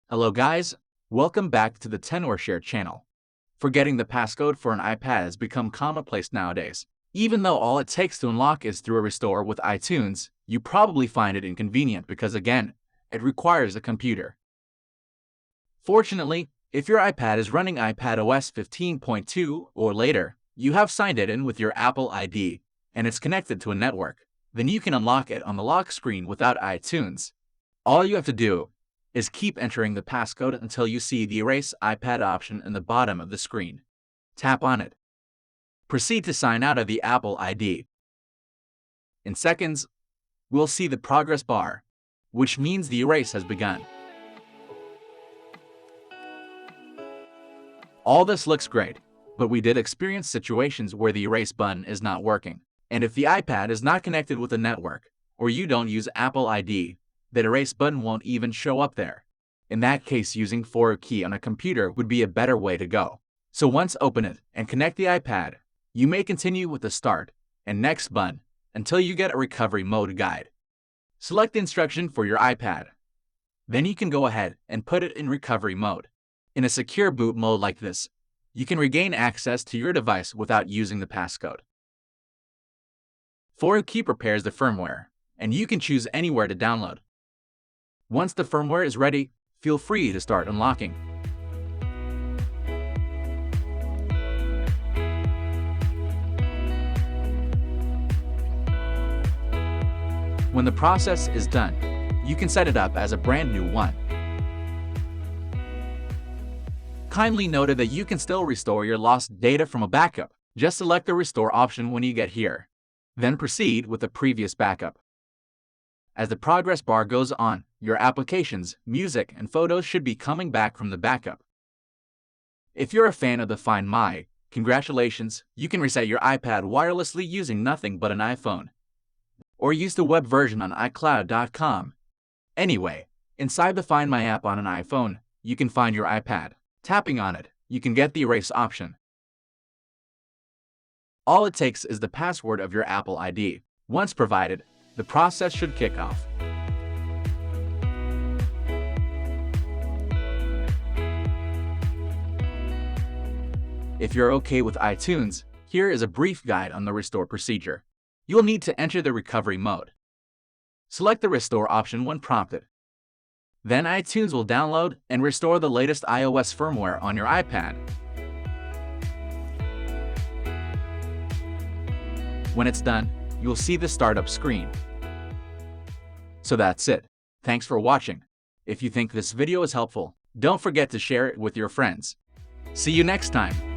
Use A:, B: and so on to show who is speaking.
A: Hello guys, welcome back to the Share channel. Forgetting the passcode for an iPad has become commonplace nowadays. Even though all it takes to unlock is through a restore with iTunes, you probably find it inconvenient because again, it requires a computer. Fortunately, if your iPad is running iPadOS 15.2 or later, you have signed it in with your Apple ID, and it's connected to a network, then you can unlock it on the lock screen without iTunes. All you have to do is keep entering the passcode until you see the Erase iPad option in the bottom of the screen. Tap on it. Proceed to sign out of the Apple ID. In seconds, we'll see the progress bar, which means the erase has begun. All this looks great, but we did experience situations where the erase button is not working. And if the iPad is not connected with a network, or you don't use Apple ID, that erase button won't even show up there. In that case, using forward key on a computer would be a better way to go. So once open it and connect the iPad, you may continue with the Start and Next button until you get a recovery mode guide. Select the instruction for your iPad. Then you can go ahead and put it in recovery mode. In a secure boot mode like this, you can regain access to your device without using the passcode. Forward key prepares the firmware, and you can choose anywhere to download. Once the firmware is ready, feel free to start unlocking. When the process is done, you can set it up as a brand new one. Kindly noted that you can still restore your lost data from a backup. Just select the Restore option when you get here. Then proceed with the previous backup. As the progress bar goes on, your applications, music, and photos should be coming back from the backup. If you're a fan of the Find My, congratulations, you can reset your iPad wirelessly using nothing but an iPhone. Or use the web version on iCloud.com. Anyway, inside the Find My app on an iPhone, you can find your iPad. Tapping on it, you can get the erase option. All it takes is the password of your Apple ID. Once provided, the process should kick off. If you're okay with iTunes, here is a brief guide on the restore procedure. You'll need to enter the recovery mode. Select the Restore option when prompted. Then iTunes will download and restore the latest iOS firmware on your iPad. When it's done, you'll see the startup screen. So that's it. Thanks for watching. If you think this video is helpful, don't forget to share it with your friends. See you next time.